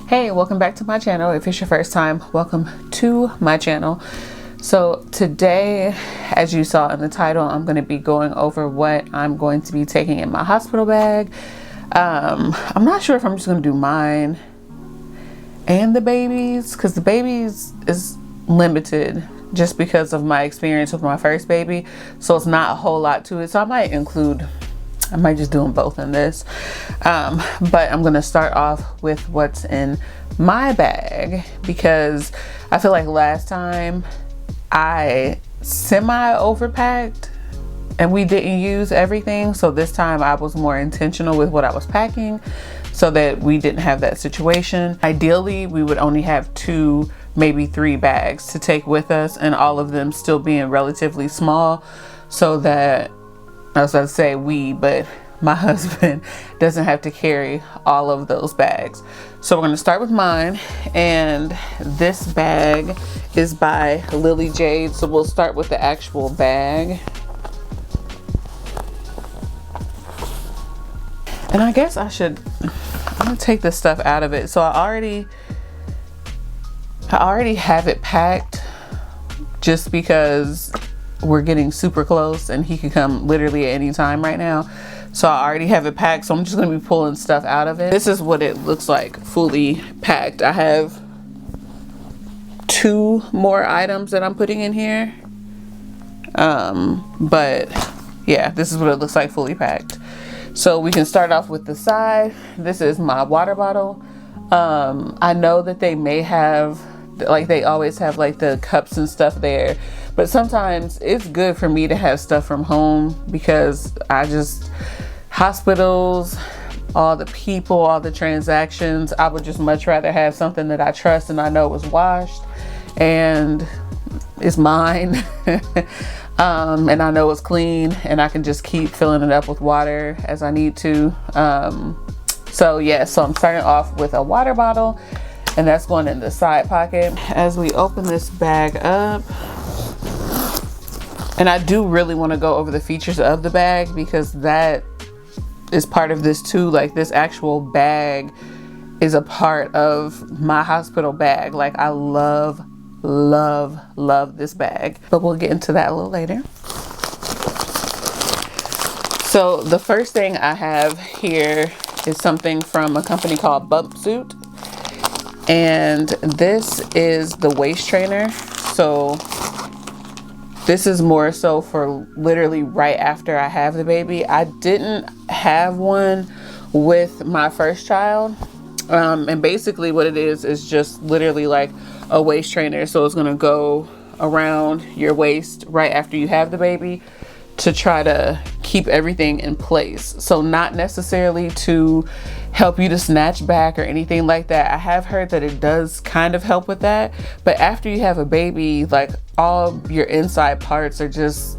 Hey, welcome back to my channel. If it's your first time, welcome to my channel. So today, as you saw in the title, I'm going to be going over what I'm going to be taking in my hospital bag. I'm not sure if I'm just going to do mine and the babies, because the babies is limited just because of my experience with my first baby. So it's not a whole lot to it. So I might just do them both in this. But I'm going to start off with what's in my bag, because I feel like last time I semi overpacked and we didn't use everything. So this time I was more intentional with what I was packing so that we didn't have that situation. Ideally, we would only have 2, maybe 3 bags to take with us, and all of them still being relatively small, so that, I was about to say we, but my husband doesn't have to carry all of those bags. So we're going to start with mine, and this bag is by Lily Jade. So we'll start with the actual bag. And I guess I'm gonna take this stuff out of it. So I already have it packed, just because we're getting super close and he could come literally at any time right now. So I already have it packed, so I'm just gonna be pulling stuff out of it. This is what it looks like fully packed. I have 2 more items that I'm putting in here. But yeah, this is what it looks like fully packed. So we can start off with the side. This is my water bottle. I know that they may have, like they always have like the cups and stuff there, but sometimes it's good for me to have stuff from home, because hospitals, all the people, all the transactions, I would just much rather have something that I trust and I know was washed and it's mine. And I know it's clean, and I can just keep filling it up with water as I need to. So I'm starting off with a water bottle, and that's going in the side pocket. As we open this bag up, and I do really want to go over the features of the bag, because that is part of this too. Like, this actual bag is a part of my hospital bag. Like, I love this bag, but we'll get into that a little later. So the first thing I have here is something from a company called Bumpsuit, and this is the waist trainer. So this is more so for literally right after I have the baby. I didn't have one with my first child, and basically what it is just literally like a waist trainer. So it's going to go around your waist right after you have the baby to try to keep everything in place. So not necessarily to help you to snatch back or anything like that. I have heard that it does kind of help with that, but after you have a baby, like, all your inside parts are just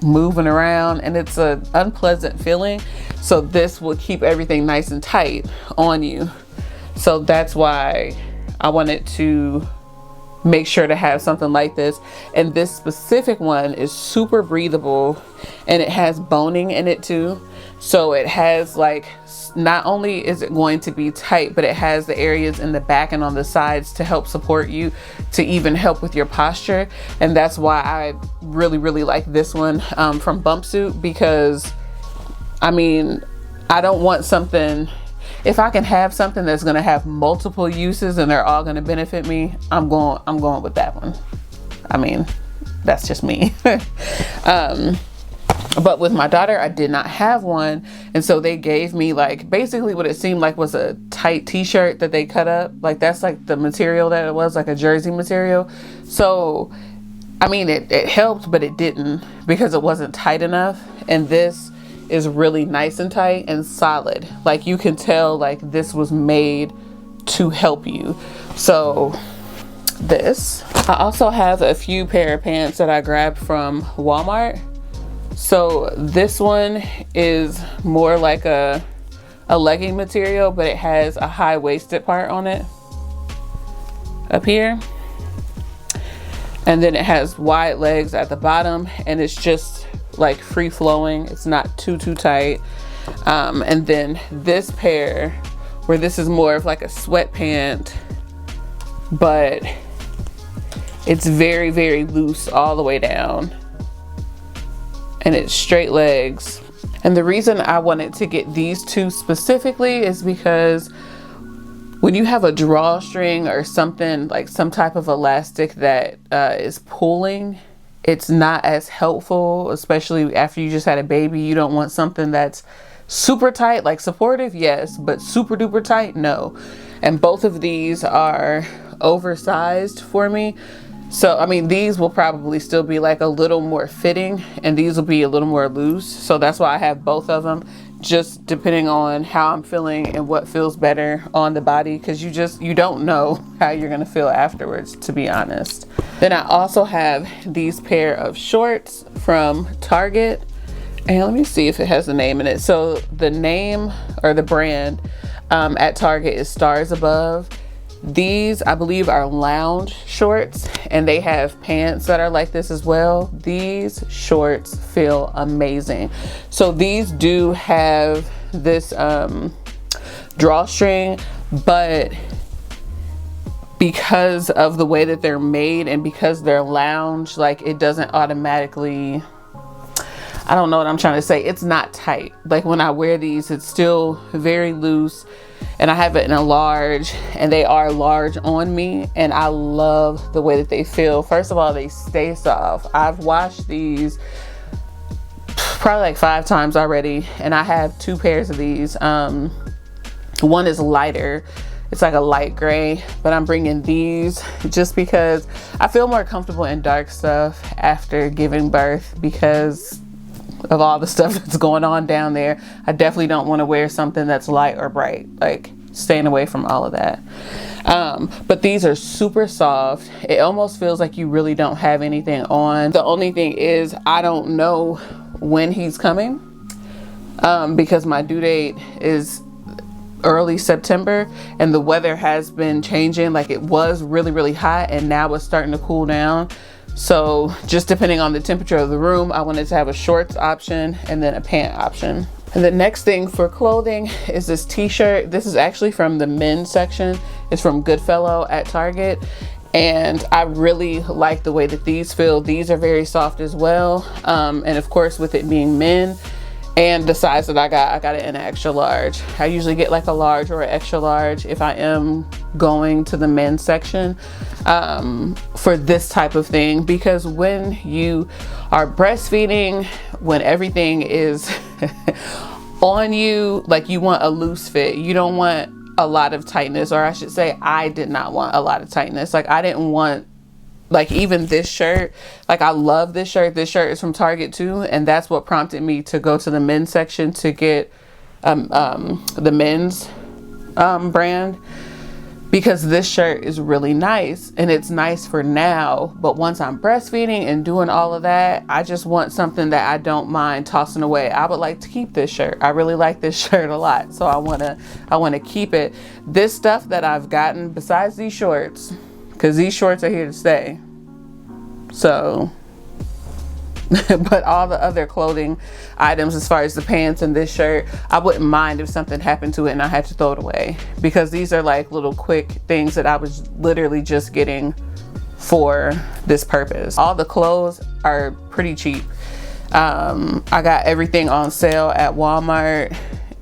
moving around, and it's an unpleasant feeling. So this will keep everything nice and tight on you. So that's why I wanted to make sure to have something like this. And this specific one is super breathable, and it has boning in it too. So it has, like, not only is it going to be tight, but it has the areas in the back and on the sides to help support you, to even help with your posture. And that's why I really like this one from Bumpsuit, because I mean, I don't want something, if I can have something that's going to have multiple uses and they're all going to benefit me, I'm going with that one. I mean, that's just me. But with my daughter, I did not have one, and so they gave me, like, basically what it seemed like was a tight t-shirt that they cut up. Like, that's like the material that it was, like a jersey material. So I mean, it helped, but it didn't, because it wasn't tight enough. And this is really nice and tight and solid. Like, you can tell, like, this was made to help you. So this. I also have a few pair of pants that I grabbed from Walmart. So this one is more like a legging material, but it has a high-waisted part on it up here. And then it has wide legs at the bottom, and it's just like free flowing. It's not too tight. And then this pair where this is more of like a sweat pant, but it's very, very loose all the way down, and it's straight legs. And the reason I wanted to get these two specifically is because when you have a drawstring or something, like some type of elastic that is pulling, it's not as helpful, especially after you just had a baby. You don't want something that's super tight, like supportive, yes, but super duper tight, no. And both of these are oversized for me. So, I mean, these will probably still be like a little more fitting, and these will be a little more loose. So that's why I have both of them, just depending on how I'm feeling and what feels better on the body, because you don't know how you're gonna feel afterwards, to be honest. Then I also have these pair of shorts from Target, and let me see if it has a name in it. So the name or the brand at Target is Stars Above. These, I believe, are lounge shorts, and they have pants that are like this as well. These shorts feel amazing. So these do have this drawstring, but because of the way that they're made and because they're lounge, like it doesn't automatically, I don't know what I'm trying to say. It's not tight. Like when I wear these, it's still very loose, and I have it in a large, and they are large on me, and I love the way that they feel. First of all, they stay soft. I've washed these probably like 5 times already, and I have 2 pairs of these. One is lighter. It's like a light gray, but I'm bringing these just because I feel more comfortable in dark stuff after giving birth because of all the stuff that's going on down there. I definitely don't want to wear something that's light or bright, like staying away from all of that. But these are super soft. It almost feels like you really don't have anything on. The only thing is I don't know when he's coming because my due date is early September, and the weather has been changing. Like it was really, really hot, and now it's starting to cool down. So just depending on the temperature of the room, I wanted to have a shorts option and then a pant option. And the next thing for clothing is this t-shirt. This is actually from the men's section. It's from Goodfellow at Target. And I really like the way that these feel. These are very soft as well. And of course, with it being men and the size that I got it in an extra large. I usually get like a large or an extra large if I am going to the men's section for this type of thing, because when you are breastfeeding, when everything is on you, like you want a loose fit. You don't want a lot of tightness, or I should say I did not want a lot of tightness. Like I didn't want, like even this shirt, like I love this shirt. This shirt is from Target too, and that's what prompted me to go to the men's section to get the men's brand, because this shirt is really nice and it's nice for now. But once I'm breastfeeding and doing all of that, I just want something that I don't mind tossing away. I would like to keep this shirt. I really like this shirt a lot, so I want to keep it. This stuff that I've gotten besides these shorts, because these shorts are here to stay. So, but all the other clothing items, as far as the pants and this shirt, I wouldn't mind if something happened to it and I had to throw it away, because these are like little quick things that I was literally just getting for this purpose. All the clothes are pretty cheap. I got everything on sale at Walmart.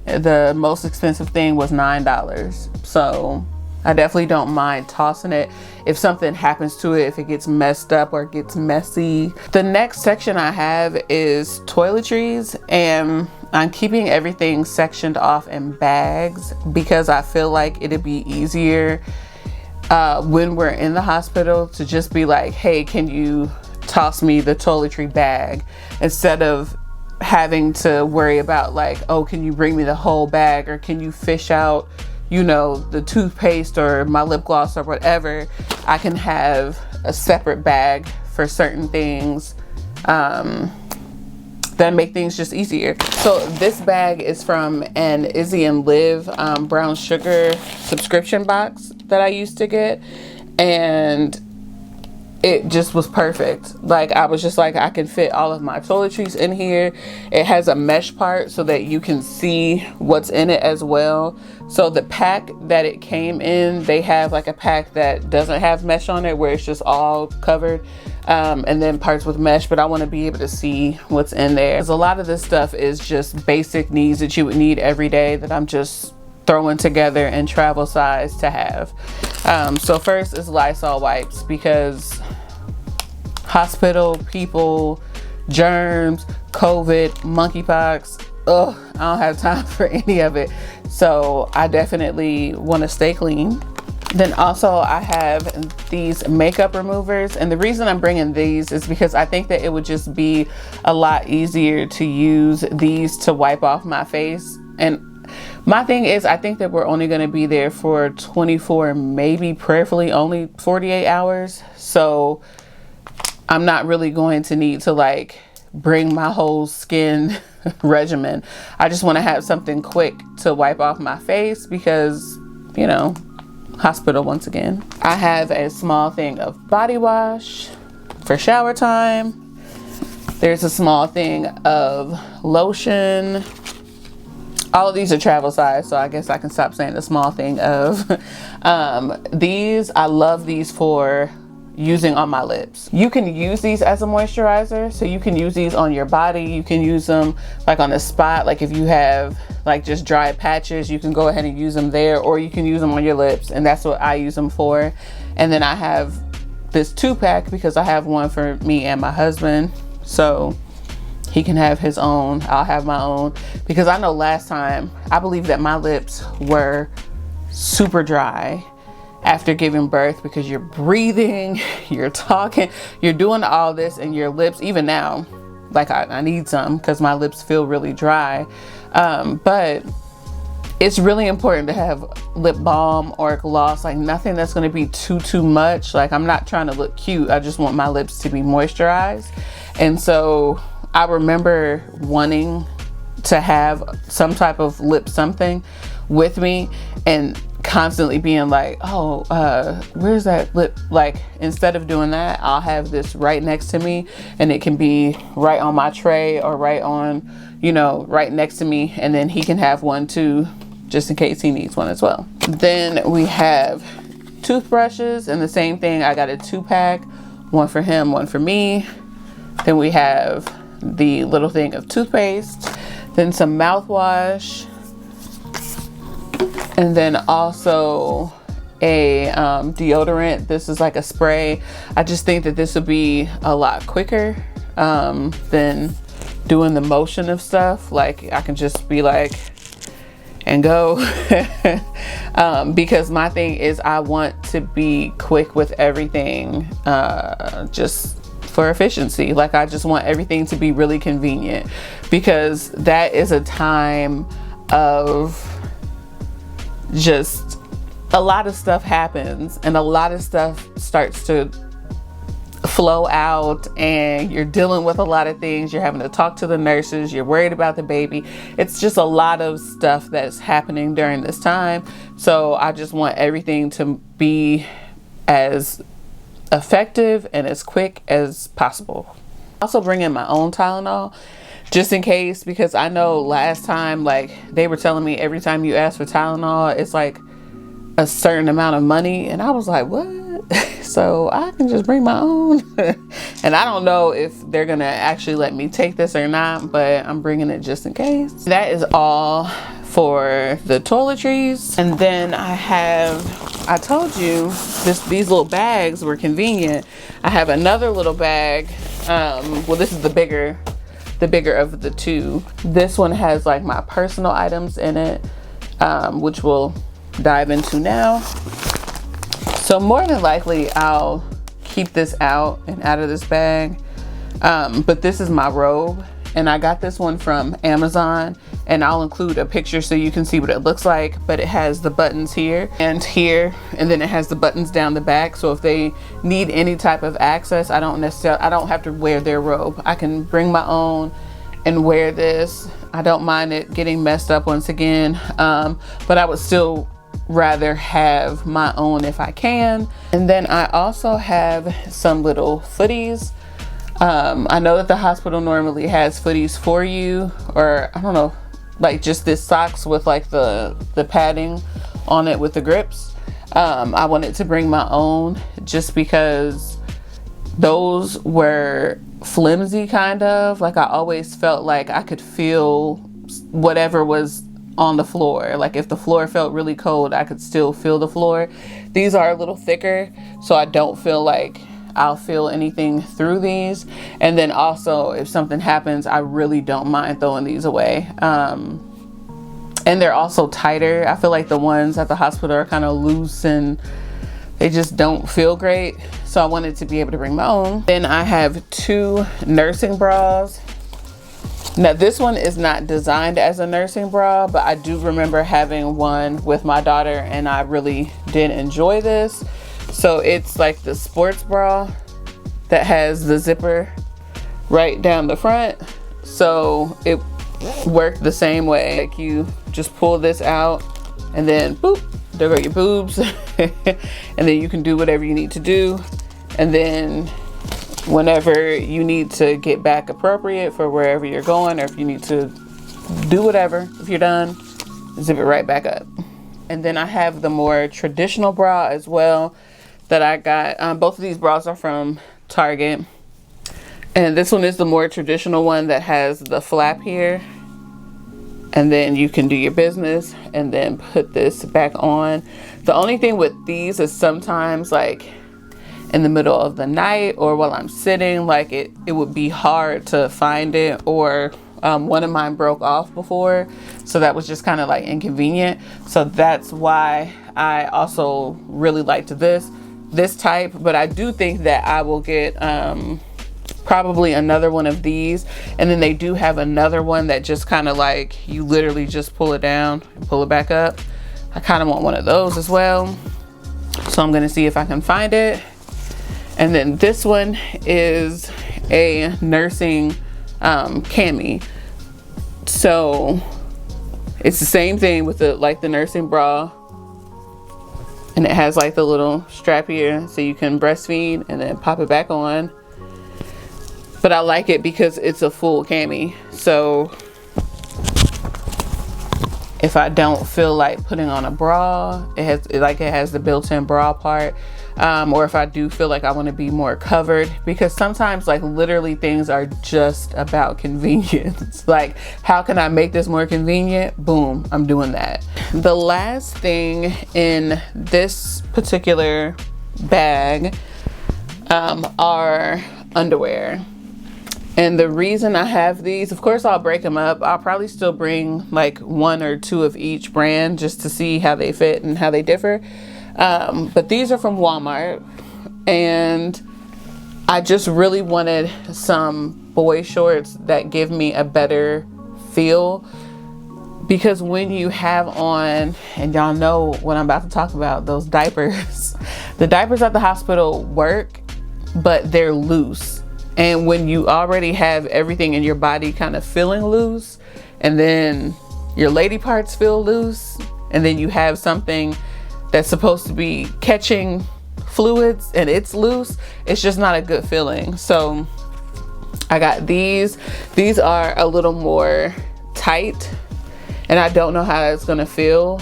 The most expensive thing was $9. So I definitely don't mind tossing it if something happens to it, if it gets messed up or gets messy. The next section I have is toiletries, and I'm keeping everything sectioned off in bags because I feel like it'd be easier when we're in the hospital to just be like, hey, can you toss me the toiletry bag, instead of having to worry about like, oh, can you bring me the whole bag, or can you fish out, you know, the toothpaste or my lip gloss or whatever. I can have a separate bag for certain things that make things just easier. So this bag is from an Izzy and Liv brown sugar subscription box that I used to get, and it just was perfect. Like, I was just like, I can fit all of my toiletries in here. It has a mesh part so that you can see what's in it as well. So the pack that it came in, they have like a pack that doesn't have mesh on it, where it's just all covered, and then parts with mesh, but I want to be able to see what's in there. Because a lot of this stuff is just basic needs that you would need every day that I'm just throwing together in travel size to have. So first is Lysol wipes, because hospital people, germs, COVID, monkeypox, ugh, I don't have time for any of it. So I definitely want to stay clean. Then also I have these makeup removers, and the reason I'm bringing these is because I think that it would just be a lot easier to use these to wipe off my face. And my thing is, I think that we're only going to be there for 24, maybe prayerfully only 48 hours. So I'm not really going to need to like bring my whole skin regimen. I just want to have something quick to wipe off my face because, you know, hospital once again. I have a small thing of body wash for shower time. There's a small thing of lotion. All of these are travel size, so I guess I can stop saying the small thing of these. I love these for using on my lips. You can use these as a moisturizer, so you can use these on your body. You can use them like on a spot, like if you have like just dry patches, you can go ahead and use them there, or you can use them on your lips, and that's what I use them for. And then I have this 2-pack because I have one for me and my husband, so he can have his own, I'll have my own, because I know last time, I believe that my lips were super dry after giving birth, because you're breathing, you're talking, you're doing all this, and your lips, even now, like I need some because my lips feel really dry. But it's really important to have lip balm or gloss, like nothing that's going to be too much. Like, I'm not trying to look cute. I just want my lips to be moisturized. And so I remember wanting to have some type of lip something with me, and constantly being like, oh, where's that lip? Like, instead of doing that, I'll have this right next to me, and it can be right on my tray or right on, you know, right next to me. And then he can have one too, just in case he needs one as well. Then we have toothbrushes, and the same thing. I got a 2-pack, one for him, one for me. Then we have the little thing of toothpaste, then some mouthwash, and then also a deodorant. This is like a spray. I just think that this would be a lot quicker than doing the motion of stuff. Like, I can just be like, and go. Because my thing is, I want to be quick with everything, just for efficiency. Like, I just want everything to be really convenient, because that is a time of just a lot of stuff happens, and a lot of stuff starts to flow out, and you're dealing with a lot of things. You're having to talk to the nurses, you're worried about the baby. It's just a lot of stuff that's happening during this time. So I just want everything to be as effective and as quick as possible. Also bring in my own Tylenol just in case, because I know last time, like, they were telling me every time you ask for Tylenol, it's like a certain amount of money, and I was like, what? So I can just bring my own. And I don't know if they're gonna actually let me take this or not, but I'm bringing it just in case. That is all for the toiletries. And then I told you these little bags were convenient. I have another little bag. Well, this is the bigger of the two. This one has like my personal items in it, which we'll dive into now. So more than likely I'll keep this out and out of this bag, but this is my robe, and I got this one from Amazon, and I'll include a picture so you can see what it looks like. But it has the buttons here, and then it has the buttons down the back, so if they need any type of access, I don't have to wear their robe. I can bring my own and wear this. I don't mind it getting messed up once again, but I would still rather have my own if I can. And then I also have some little footies. I know that the hospital normally has footies for you, or I don't know, like just this socks with like the padding on it with the grips. I wanted to bring my own just because those were flimsy, kind of like I always felt like I could feel whatever was on the floor. Like if the floor felt really cold, I could still feel the floor. These are a little thicker, so I don't feel like I'll feel anything through these. And then also if something happens, I really don't mind throwing these away. And they're also tighter. I feel like the ones at the hospital are kind of loose and they just don't feel great. So I wanted to be able to bring my own. Then I have 2 nursing bras. Now this one is not designed as a nursing bra, but I do remember having one with my daughter and I really did enjoy this. So it's like the sports bra that has the zipper right down the front. So it worked the same way. Like you just pull this out and then boop, there go your boobs. And then you can do whatever you need to do. And then whenever you need to get back appropriate for wherever you're going, or if you need to do whatever, if you're done, zip it right back up. And then I have the more traditional bra as well that I got. Both of these bras are from Target. And this one is the more traditional one that has the flap here. And then you can do your business and then put this back on. The only thing with these is sometimes like in the middle of the night or while I'm sitting, like it would be hard to find it, or one of mine broke off before, so that was just kind of like inconvenient. So that's why I also really liked this type. But I do think that I will get probably another one of these. And then they do have another one that just kind of like you literally just pull it down and pull it back up. I kind of want one of those as well, so I'm gonna see if I can find it. And then this one is a nursing cami. So it's the same thing with the nursing bra, and it has like the little strap here so you can breastfeed and then pop it back on. But I like it because it's a full cami. So if I don't feel like putting on a bra, it has the built-in bra part. Or if I do feel like I want to be more covered, because sometimes like literally things are just about convenience. Like, how can I make this more convenient? Boom, I'm doing that. The last thing in this particular bag are underwear. And the reason I have these, of course I'll break them up. I'll probably still bring like 1 or 2 of each brand just to see how they fit and how they differ. But these are from Walmart, and I just really wanted some boy shorts that give me a better feel, because when you have on, and y'all know what I'm about to talk about, those diapers, the diapers at the hospital work, but they're loose. And when you already have everything in your body kind of feeling loose, and then your lady parts feel loose, and then you have something that's supposed to be catching fluids and it's loose, it's just not a good feeling. So I got these. These are a little more tight, and I don't know how it's gonna feel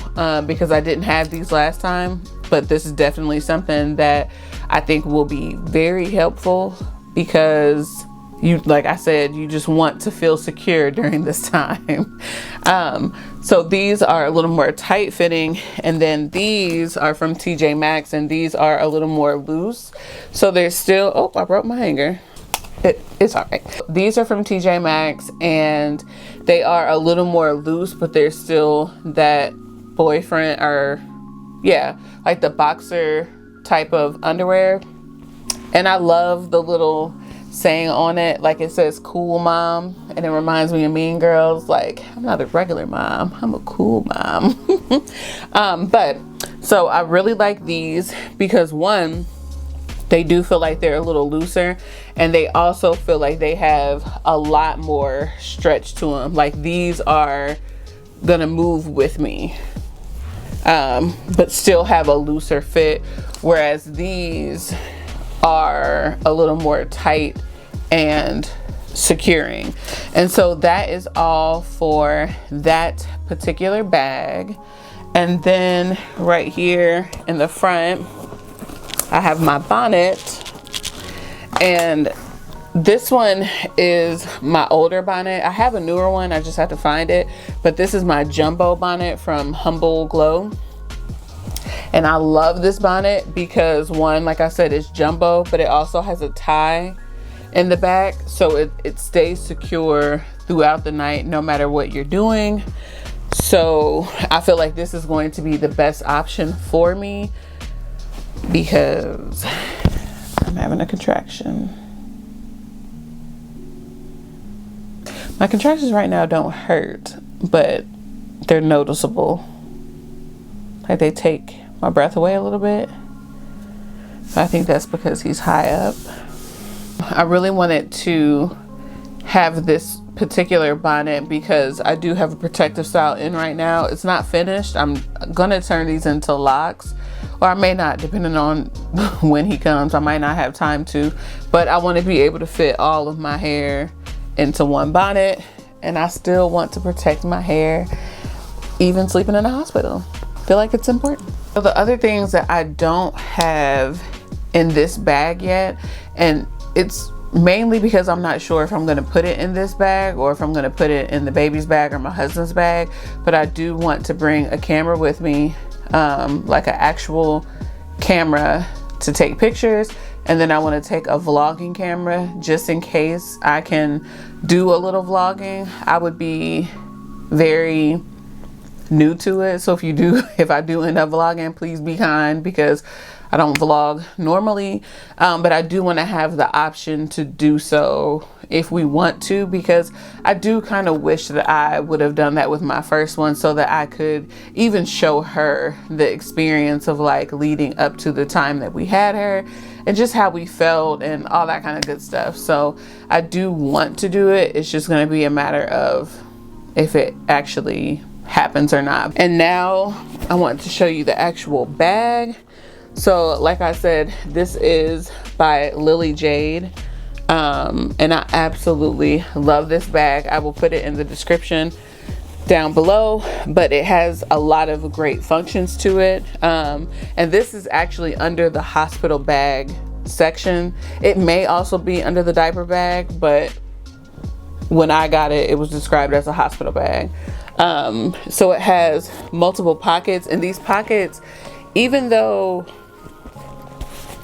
because I didn't have these last time, but this is definitely something that I think will be very helpful, because you, like I said, you just want to feel secure during this time. So these are a little more tight fitting, and then these are from TJ Maxx, and these are a little more loose. So they're still, oh, I broke my hanger. It's all right. These are from TJ Maxx, and they are a little more loose, but they're still that boyfriend, or yeah, like the boxer type of underwear. And I love the little saying on it, like it says cool mom, and it reminds me of Mean Girls. Like, I'm not a regular mom, I'm a cool mom. But so I really like these because, one, they do feel like they're a little looser, and they also feel like they have a lot more stretch to them. Like, these are gonna move with me. but still have a looser fit, whereas these are a little more tight and securing. And so that is all for that particular bag. And then right here in the front, I have my bonnet, and this one is my older bonnet. I have a newer one, I just have to find it, but this is my jumbo bonnet from Humble Glow. And I love this bonnet because, one, like I said, it's jumbo, but it also has a tie in the back, so it stays secure throughout the night no matter what you're doing. So I feel like this is going to be the best option for me because I'm having a contraction. My contractions right now don't hurt, but they're noticeable. Like they take my breath away a little bit. I think that's because he's high up. I really wanted to have this particular bonnet because I do have a protective style in right now. It's not finished. I'm gonna turn these into locks, or I may not, depending on when he comes. I might not have time to, but I want to be able to fit all of my hair into one bonnet, and I still want to protect my hair even sleeping in a hospital. I feel like it's important. So the other things that I don't have in this bag yet, and it's mainly because I'm not sure if I'm going to put it in this bag or if I'm going to put it in the baby's bag or my husband's bag, but I do want to bring a camera with me, like an actual camera to take pictures. And then I want to take a vlogging camera just in case I can do a little vlogging. I would be very new to it, so if I do end up vlogging, please be kind because I don't vlog normally, but I do want to have the option to do so if we want to, because I do kind of wish that I would have done that with my first one so that I could even show her the experience of like leading up to the time that we had her and just how we felt and all that kind of good stuff. So I do want to do it. It's just going to be a matter of if it actually happens or not. And now I want to show you the actual bag. So like I said, this is by Lily Jade, and I absolutely love this bag. I will put it in the description down below, but it has a lot of great functions to it, and this is actually under the hospital bag section. It may also be under the diaper bag, but when I got it, it was described as a hospital bag. So it has multiple pockets, and these pockets, even though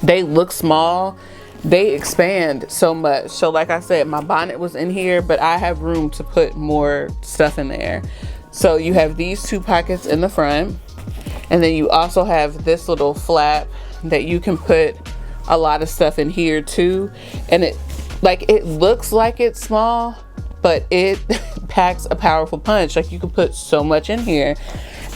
they look small, they expand so much. So like I said, my bonnet was in here, but I have room to put more stuff in there. So you have these two pockets in the front, and then you also have this little flap that you can put a lot of stuff in here too. And it looks like it's small, but it packs a powerful punch. Like you can put so much in here,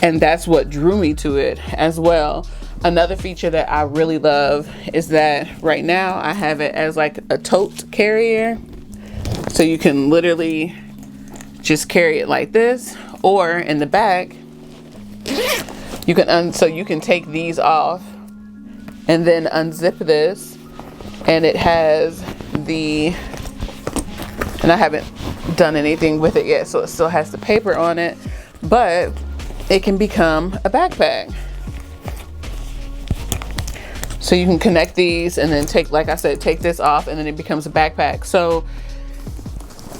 and that's what drew me to it as well. Another feature that I really love is that right now I have it as like a tote carrier. So you can literally just carry it like this, or in the back, you can so you can take these off and then unzip this, and it has and I haven't done anything with it yet, so it still has the paper on it, but it can become a backpack. So you can connect these and then take, like I said, take this off, and then it becomes a backpack. So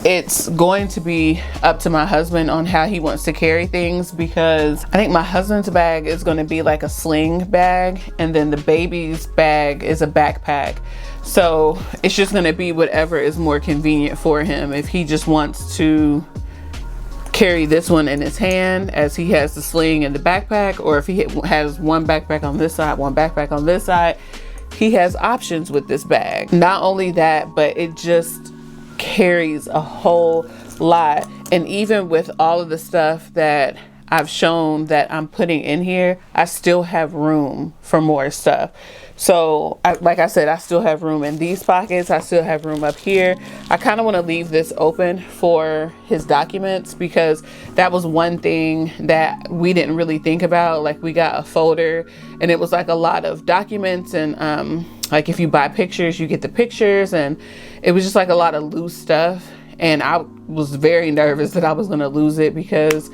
it's going to be up to my husband on how he wants to carry things, because I think my husband's bag is going to be like a sling bag, and then the baby's bag is a backpack. So it's just going to be whatever is more convenient for him. If he just wants to carry this one in his hand as he has the sling and the backpack, or if he has one backpack on this side, one backpack on this side, he has options with this bag. Not only that, but it just carries a whole lot. And even with all of the stuff that I've shown that I'm putting in here, I still have room for more stuff. So like I said, I still have room in these pockets. I still have room up here. I kind of want to leave this open for his documents, because that was one thing that we didn't really think about. Like, we got a folder and it was like a lot of documents, and like if you buy pictures, you get the pictures, and it was just like a lot of loose stuff. And I was very nervous that I was going to lose it, because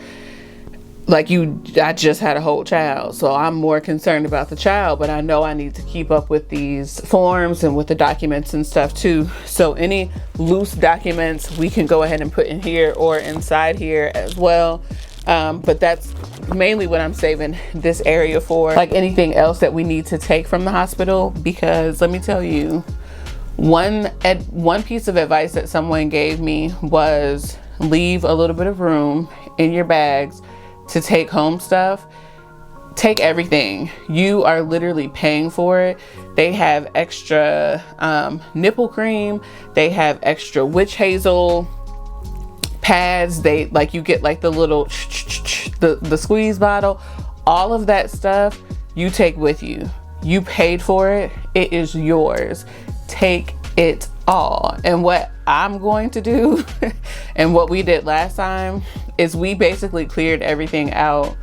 I just had a whole child, so I'm more concerned about the child, but I know I need to keep up with these forms and with the documents and stuff too. So any loose documents we can go ahead and put in here or inside here as well. But that's mainly what I'm saving this area for. Like anything else that we need to take from the hospital, because let me tell you, one piece of advice that someone gave me was leave a little bit of room in your bags to take home stuff. Take everything. You are literally paying for it. They have extra nipple cream. They have extra witch hazel pads. They you get like the little the squeeze bottle. All of that stuff you take with you. You paid for it. It is yours. Take it all. And what I'm going to do and what we did last time is we basically cleared everything out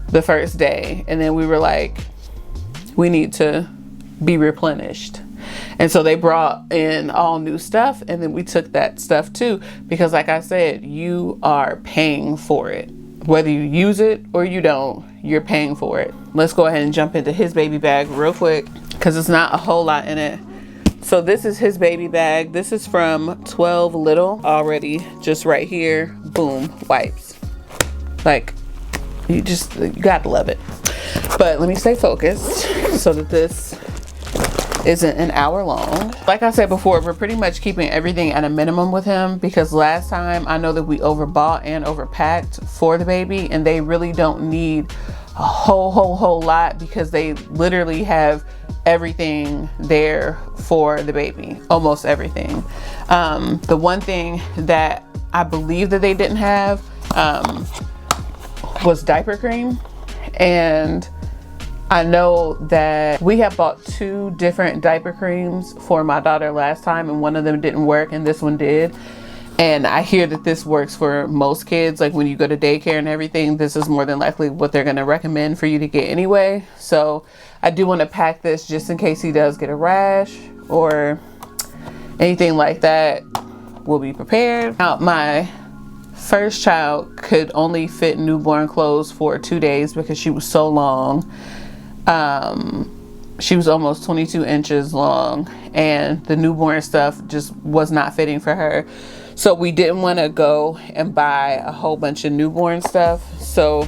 the first day, and then we were like, we need to be replenished. And so they brought in all new stuff, and then we took that stuff too, because like I said, you are paying for it. Whether you use it or you don't, you're paying for it. Let's go ahead and jump into his baby bag real quick, because it's not a whole lot in it. So this is his baby bag. This is from 12 Little. Already just right here, boom, wipes. Like, you gotta love it. But let me stay focused so that this isn't an hour long. Like I said before, we're pretty much keeping everything at a minimum with him, because last time I know that we overbought and overpacked for the baby, and they really don't need a whole lot, because they literally have everything there for the baby, almost everything. The one thing that I believe that they didn't have was diaper cream, and I know that we have bought 2 different diaper creams for my daughter last time, and one of them didn't work and this one did. And I hear that this works for most kids. Like when you go to daycare and everything, this is more than likely what they're going to recommend for you to get anyway. So I do want to pack this just in case he does get a rash or anything like that. We'll be prepared. Now, my first child could only fit newborn clothes for 2 days because she was so long. She was almost 22 inches long, and the newborn stuff just was not fitting for her. So we didn't want to go and buy a whole bunch of newborn stuff. So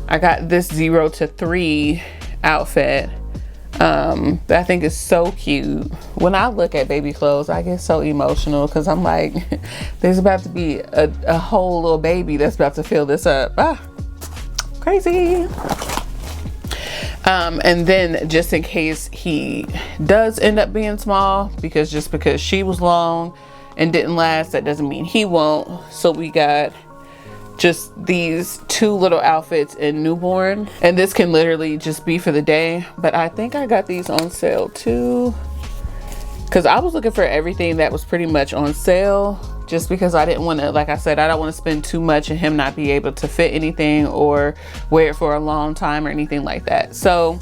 I got this 0 to 3 outfit that I think is so cute. When I look at baby clothes, I get so emotional, because I'm like, there's about to be a whole little baby that's about to fill this up. Crazy. And then just in case he does end up being small, because just because she was long and didn't last, that doesn't mean he won't. So we got just these 2 little outfits in newborn, and this can literally just be for the day. But I think I got these on sale too, because I was looking for everything that was pretty much on sale, just because I didn't want to, like I said, I don't want to spend too much and him not be able to fit anything or wear it for a long time or anything like that. So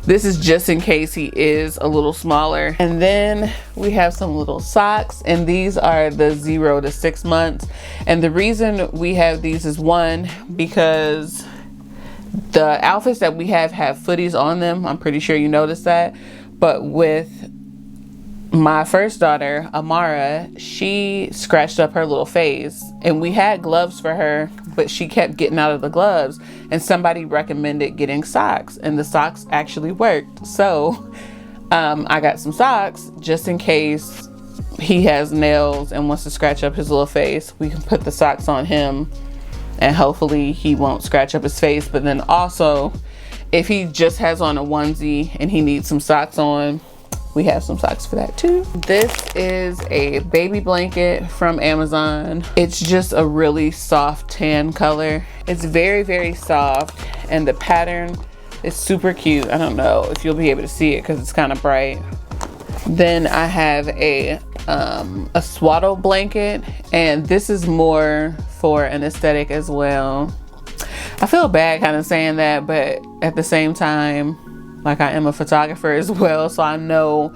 this is just in case he is a little smaller. And then we have some little socks, and these are the 0 to 6 months. And the reason we have these is, one, because the outfits that we have footies on them. I'm pretty sure you noticed that. But with my first daughter, Amara, she scratched up her little face, and we had gloves for her, but she kept getting out of the gloves, and somebody recommended getting socks, and the socks actually worked. So I got some socks just in case he has nails and wants to scratch up his little face. We can put the socks on him, and hopefully he won't scratch up his face. But then also, if he just has on a onesie and he needs some socks on, we have some socks for that too. This is a baby blanket from Amazon. It's just a really soft tan color. It's very, very soft, and the pattern is super cute. I don't know if you'll be able to see it because it's kind of bright. Then I have a swaddle blanket, and this is more for an aesthetic as well. I feel bad kind of saying that, but at the same time, like, I am a photographer as well, so I know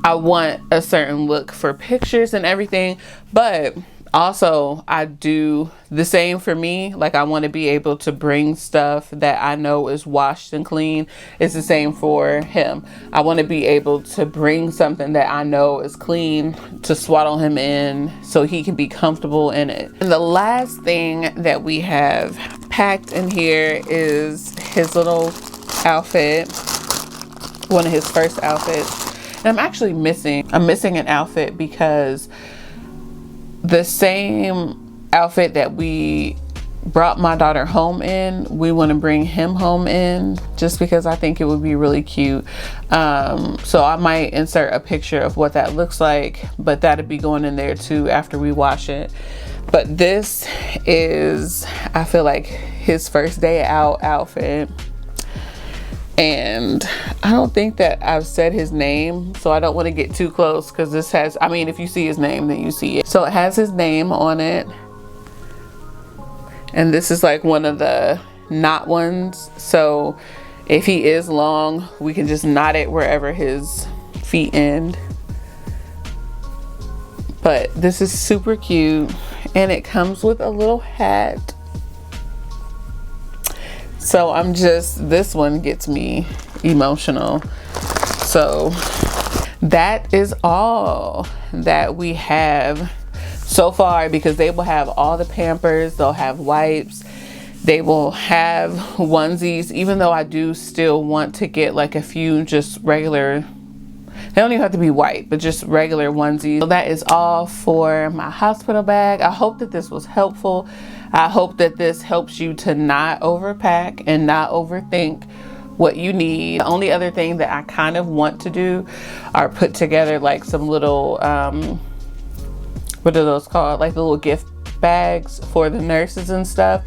I want a certain look for pictures and everything, but also I do the same for me. Like, I want to be able to bring stuff that I know is washed and clean. It's the same for him. I want to be able to bring something that I know is clean to swaddle him in so he can be comfortable in it. And the last thing that we have packed in here is his little outfit, one of his first outfits. And I'm missing an outfit because the same outfit that we brought my daughter home in, we want to bring him home in, just because I think it would be really cute. So I might insert a picture of what that looks like, but that'll be going in there too after we wash it. But this is, I feel like, his first day out outfit. And I don't think that I've said his name, so I don't want to get too close, because this has, I mean, if you see his name, then you see it. So it has his name on it. And this is like one of the knot ones. So if he is long, we can just knot it wherever his feet end. But this is super cute, and it comes with a little hat. So this one gets me emotional. So that is all that we have so far, because they will have all the Pampers, they'll have wipes, they will have onesies, even though I do still want to get like a few just regular, they don't even have to be white, but just regular onesies. So that is all for my hospital bag. I hope that this was helpful. I hope that this helps you to not overpack and not overthink what you need. The only other thing that I kind of want to do are put together like some little, what are those called? Like the little gift bags for the nurses and stuff,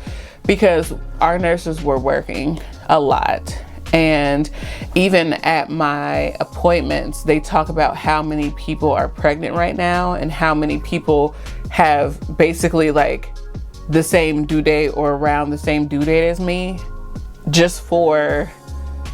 because our nurses were working a lot. And even at my appointments, they talk about how many people are pregnant right now and how many people have basically like the same due date or around the same due date as me, just for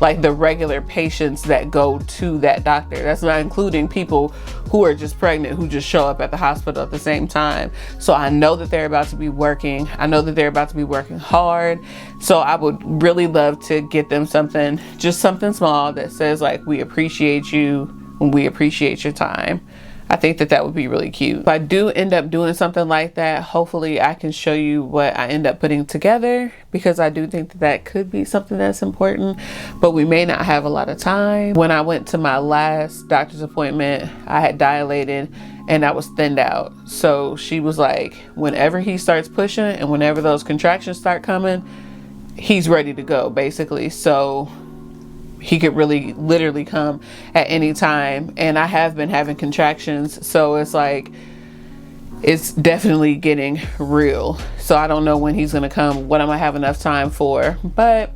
like the regular patients that go to that doctor. That's not including people who are just pregnant, who just show up at the hospital at the same time. So I know that they're about to be working. I know that they're about to be working hard. So I would really love to get them something, just something small that says like, we appreciate you and we appreciate your time. I think that that would be really cute. If I do end up doing something like that, hopefully I can show you what I end up putting together, because I do think that that could be something that's important, but we may not have a lot of time. When I went to my last doctor's appointment, I had dilated and I was thinned out. So she was like, whenever he starts pushing and whenever those contractions start coming, he's ready to go, basically. So he could really literally come at any time, and I have been having contractions, so it's like, it's definitely getting real. So I don't know when he's gonna come, what I might have enough time for, but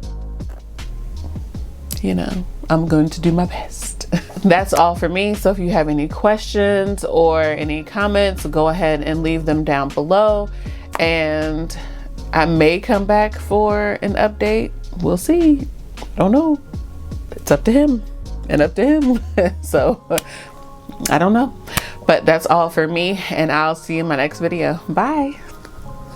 you know, I'm going to do my best. That's all for me. So if you have any questions or any comments, go ahead and leave them down below, and I may come back for an update. We'll see. I don't know. It's up to him and up to him. So I don't know, but that's all for me, and I'll see you in my next video. Bye.